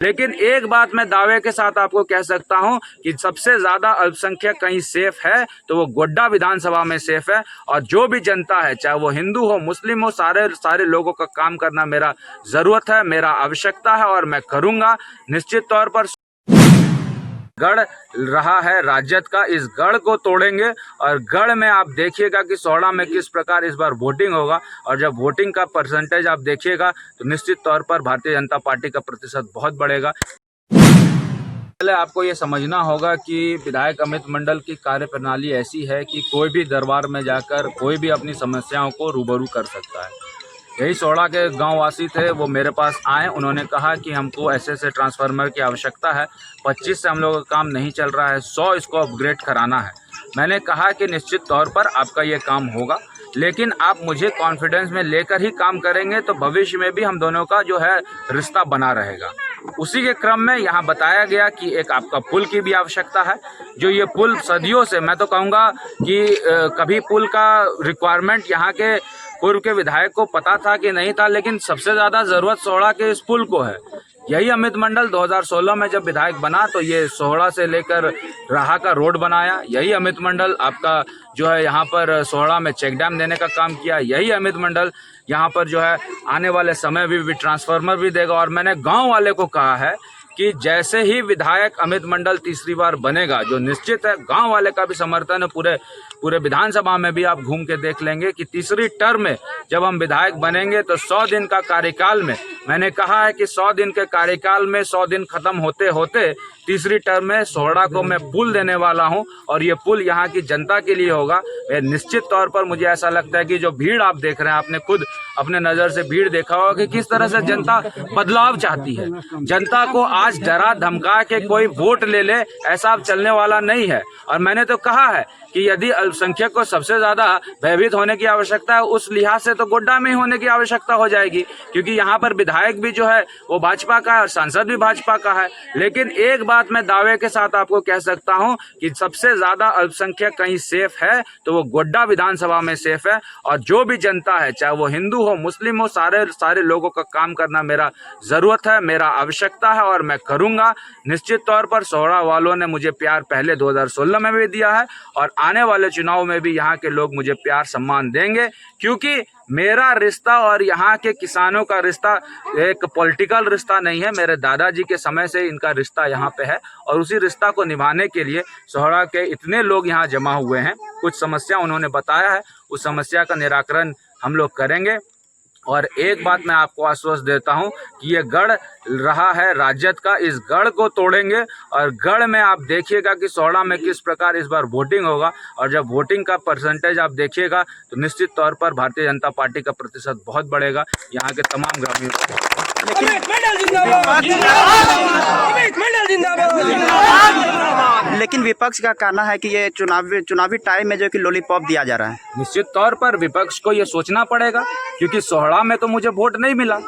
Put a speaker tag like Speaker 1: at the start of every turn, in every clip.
Speaker 1: लेकिन एक बात मैं दावे के साथ आपको कह सकता हूं कि सबसे ज्यादा अल्पसंख्यक कहीं सेफ है तो वो गोड्डा विधानसभा में सेफ है। और जो भी जनता है, चाहे वो हिंदू हो मुस्लिम हो, सारे लोगों का काम करना मेरा जरूरत है, मेरा आवश्यकता है और मैं करूंगा। निश्चित तौर पर गढ़ रहा है राजद का, इस गढ़ को तोड़ेंगे। और गढ़ में आप देखिएगा कि सोहड़ा में किस प्रकार इस बार वोटिंग होगा। और जब वोटिंग का परसेंटेज आप देखिएगा तो निश्चित तौर पर भारतीय जनता पार्टी का प्रतिशत बहुत बढ़ेगा। पहले आपको ये समझना होगा कि विधायक अमित मंडल की कार्यप्रणाली ऐसी है कि कोई भी दरबार में जाकर कोई भी अपनी समस्याओं को रूबरू कर सकता है। यही सोहड़ा के गांव वासी थे, वो मेरे पास आए, उन्होंने कहा कि हमको ऐसे ट्रांसफार्मर की आवश्यकता है, 25 से हम लोगों का काम नहीं चल रहा है, 100 इसको अपग्रेड कराना है। मैंने कहा कि निश्चित तौर पर आपका ये काम होगा, लेकिन आप मुझे कॉन्फिडेंस में लेकर ही काम करेंगे तो भविष्य में भी हम दोनों का जो है रिश्ता बना रहेगा। उसी के क्रम में यहाँ बताया गया कि एक आपका पुल की भी आवश्यकता है। जो ये पुल सदियों से, मैं तो कहूँगा कि कभी पुल का रिक्वायरमेंट यहाँ के पूर्व के विधायक को पता था कि नहीं था, लेकिन सबसे ज़्यादा ज़रूरत सोहड़ा के इस पुल को है। यही अमित मंडल 2016 में जब विधायक बना तो ये सोहड़ा से लेकर राहा का रोड बनाया। यही अमित मंडल आपका जो है यहाँ पर सोहड़ा में चेक डैम देने का काम किया। यही अमित मंडल यहाँ पर जो है आने वाले समय भी ट्रांसफार्मर भी देगा। और मैंने गांव वाले को कहा है कि जैसे ही विधायक अमित मंडल तीसरी बार बनेगा, जो निश्चित है, गांव वाले का भी समर्थन है, पूरे विधानसभा में भी आप घूम के देख लेंगे कि तीसरी टर्म में जब हम विधायक बनेंगे तो 100 दिन का कार्यकाल में, मैंने कहा है कि 100 दिन के कार्यकाल में 100 दिन खत्म होते होते तीसरी टर्म में सोहड़ा को मैं पुल देने वाला हूं। और ये पुल यहाँ की जनता के लिए होगा। निश्चित तौर पर मुझे ऐसा लगता है कि जो भीड़ आप देख रहे हैं, आपने खुद अपने नजर से भीड़ देखा होगा कि किस तरह से जनता बदलाव चाहती है। जनता को आज डरा धमका के कोई वोट ले ले, ऐसा अब चलने वाला नहीं है। और मैंने तो कहा है कि यदि अल्पसंख्यक को सबसे ज्यादा भयभीत होने की आवश्यकता है, उस लिहाज से तो गोड्डा में ही होने की आवश्यकता हो जाएगी, क्योंकि यहाँ पर विधायक भी जो है वो भाजपा का है और सांसद भी भाजपा का है। लेकिन एक बात मैं दावे के साथ आपको कह सकता हूँ कि सबसे ज्यादा अल्पसंख्यक कहीं सेफ है तो वो गोड्डा विधानसभा में सेफ है। और जो भी जनता है, चाहे वो हिंदू हो मुस्लिम हो, सारे लोगों का काम करना मेरा जरूरत है, मेरा आवश्यकता है और मैं करूंगा। निश्चित तौर पर सोहड़ा वालों ने मुझे प्यार पहले 2016 में भी दिया है और आने वाले चुनाव में भी यहाँ के लोग मुझे प्यार सम्मान देंगे, क्योंकि मेरा रिश्ता और यहाँ के किसानों का रिश्ता एक पॉलिटिकल रिश्ता नहीं है। मेरे दादाजी के समय से इनका रिश्ता यहाँ पे है और उसी रिश्ता को निभाने के लिए सोहड़ा के इतने लोग यहाँ जमा हुए हैं। कुछ समस्या उन्होंने बताया है, उस समस्या का निराकरण हम लोग करेंगे। और एक बात मैं आपको आश्वस्त देता हूं कि ये गढ़ रहा है राजद का, इस गढ़ को तोड़ेंगे। और गढ़ में आप देखिएगा कि सोहड़ा में किस प्रकार इस बार वोटिंग होगा। और जब वोटिंग का परसेंटेज आप देखिएगा तो निश्चित तौर पर भारतीय जनता पार्टी का प्रतिशत बहुत बढ़ेगा यहाँ के तमाम ग्रामीणों।
Speaker 2: लेकिन विपक्ष का कहना है कि ये चुनावी टाइम में जो कि लॉलीपॉप दिया जा रहा है।
Speaker 1: निश्चित तौर पर विपक्ष को ये सोचना पड़ेगा, क्योंकि सोहड़ा में तो मुझे वोट नहीं मिला,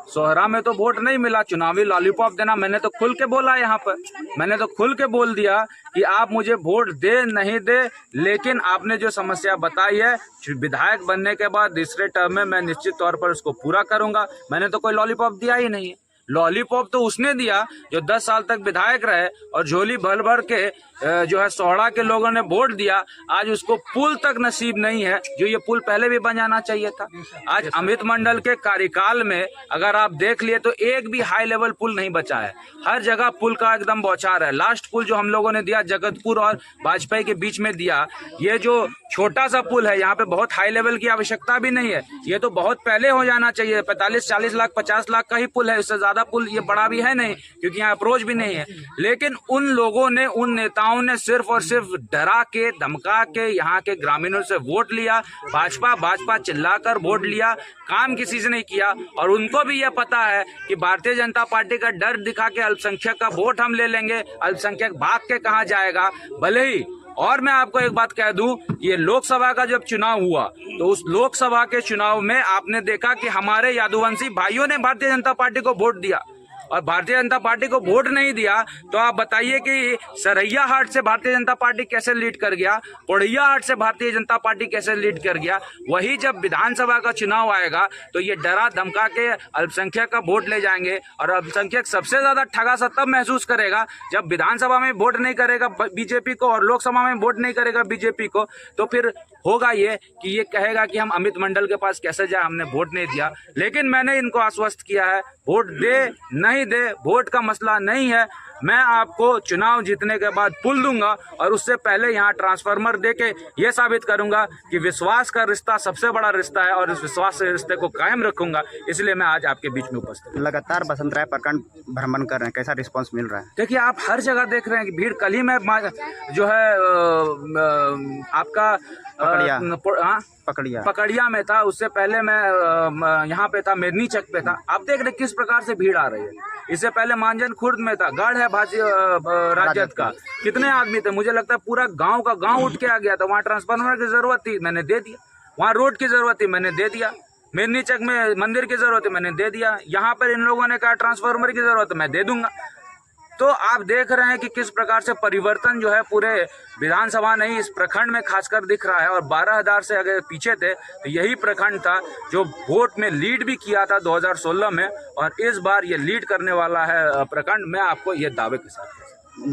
Speaker 1: सोहरा में तो वोट नहीं मिला। चुनावी लॉलीपॉप देना, मैंने तो खुल के बोला, यहाँ पर मैंने तो खुल के बोल दिया कि आप मुझे वोट दे नहीं दे, लेकिन आपने जो समस्या बताई है विधायक बनने के बाद तीसरे टर्म में मैं निश्चित तौर पर उसको पूरा करूंगा। मैंने तो कोई लॉलीपॉप दिया ही नहीं है। लॉलीपॉप तो उसने दिया जो 10 साल तक विधायक रहे और झोली भर भर के जो है सोहड़ा के लोगों ने वोट दिया। आज उसको पुल तक नसीब नहीं है, जो ये पुल पहले भी बन जाना चाहिए था। आज अमित मंडल के कार्यकाल में अगर आप देख लिए तो एक भी हाई लेवल पुल नहीं बचा है, हर जगह पुल का एकदम बौछार है। लास्ट पुल जो हम लोगों ने दिया जगतपुर और वाजपेयी के बीच में दिया, ये जो छोटा सा पुल है यहाँ पे बहुत हाई लेवल की आवश्यकता भी नहीं है, ये तो बहुत पहले हो जाना चाहिए। 45-40 लाख 50 लाख का ही पुल है, इससे ज्यादा पुल ये बड़ा भी है नहीं, क्योंकि यहाँ अप्रोच भी नहीं है। लेकिन उन लोगों ने, उन नेताओं ने सिर्फ और सिर्फ डरा के धमका के यहाँ के ग्रामीणों से वोट लिया, भाजपा चिल्लाकर वोट लिया, काम किसी से नहीं किया। और उनको भी यह पता है कि भारतीय जनता पार्टी का डर दिखा के अल्पसंख्यक का वोट हम ले लेंगे, अल्पसंख्यक भाग के कहाँ जाएगा भले ही। और मैं आपको एक बात कह दूं, ये लोकसभा का जब चुनाव हुआ तो उस लोकसभा के चुनाव में आपने देखा कि हमारे यादुवंशी भाइयों ने भारतीय जनता पार्टी को वोट दिया। और भारतीय जनता पार्टी को वोट नहीं दिया, तो आप बताइए कि सरैया हाट से भारतीय जनता पार्टी कैसे लीड कर गया, पोड़ैया हाट से भारतीय जनता पार्टी कैसे लीड कर गया। वही जब विधानसभा का चुनाव आएगा तो ये डरा धमका के अल्पसंख्यक का वोट ले जाएंगे, और अल्पसंख्यक सबसे ज्यादा ठगा सा तब महसूस करेगा जब विधानसभा में वोट नहीं करेगा बीजेपी को और लोकसभा में वोट नहीं करेगा बीजेपी को। तो फिर होगा ये कि ये कहेगा कि हम अमित मंडल के पास कैसे जाए, हमने वोट नहीं दिया। लेकिन मैंने इनको आश्वस्त किया है, वोट दे नहीं दे वोट का मसला नहीं है, मैं आपको चुनाव जीतने के बाद पुल दूंगा, और उससे पहले यहाँ ट्रांसफार्मर देके ये साबित करूंगा कि विश्वास का रिश्ता सबसे बड़ा रिश्ता है, और इस विश्वास के रिश्ते को कायम रखूंगा। इसलिए मैं आज आपके बीच में उपस्थित।
Speaker 2: लगातार बसंत राय प्रखंड भ्रमण कर रहे हैं, कैसा रिस्पांस मिल रहा है?
Speaker 1: देखिए, आप हर जगह देख रहे हैं कि भीड़। कल ही मैं जो है आपका पकड़िया में था, उससे पहले मैं यहाँ पे था, मेदनीचक पे था। आप देख रहे किस प्रकार से भीड़ आ रही है। इससे पहले मांजन खुर्द में था, गढ़ है राजद का, कितने आदमी थे, मुझे लगता है पूरा गांव का गांव उठ के आ गया था। वहाँ ट्रांसफार्मर की जरूरत थी, मैंने दे दिया। वहाँ रोड की जरूरत थी, मैंने दे दिया। मेदनीचक में मंदिर की जरूरत है, मैंने दे दिया। यहाँ पर इन लोगों ने कहा ट्रांसफार्मर की जरूरत है, मैं दे दूंगा। तो आप देख रहे हैं कि किस प्रकार से परिवर्तन जो है पूरे विधानसभा नहीं, इस प्रखंड में खासकर दिख रहा है। और 12,000 से अगर पीछे थे तो यही प्रखंड था जो वोट में लीड भी किया था 2016 में, और इस बार ये लीड करने वाला है प्रखंड। मैं आपको ये दावे के साथ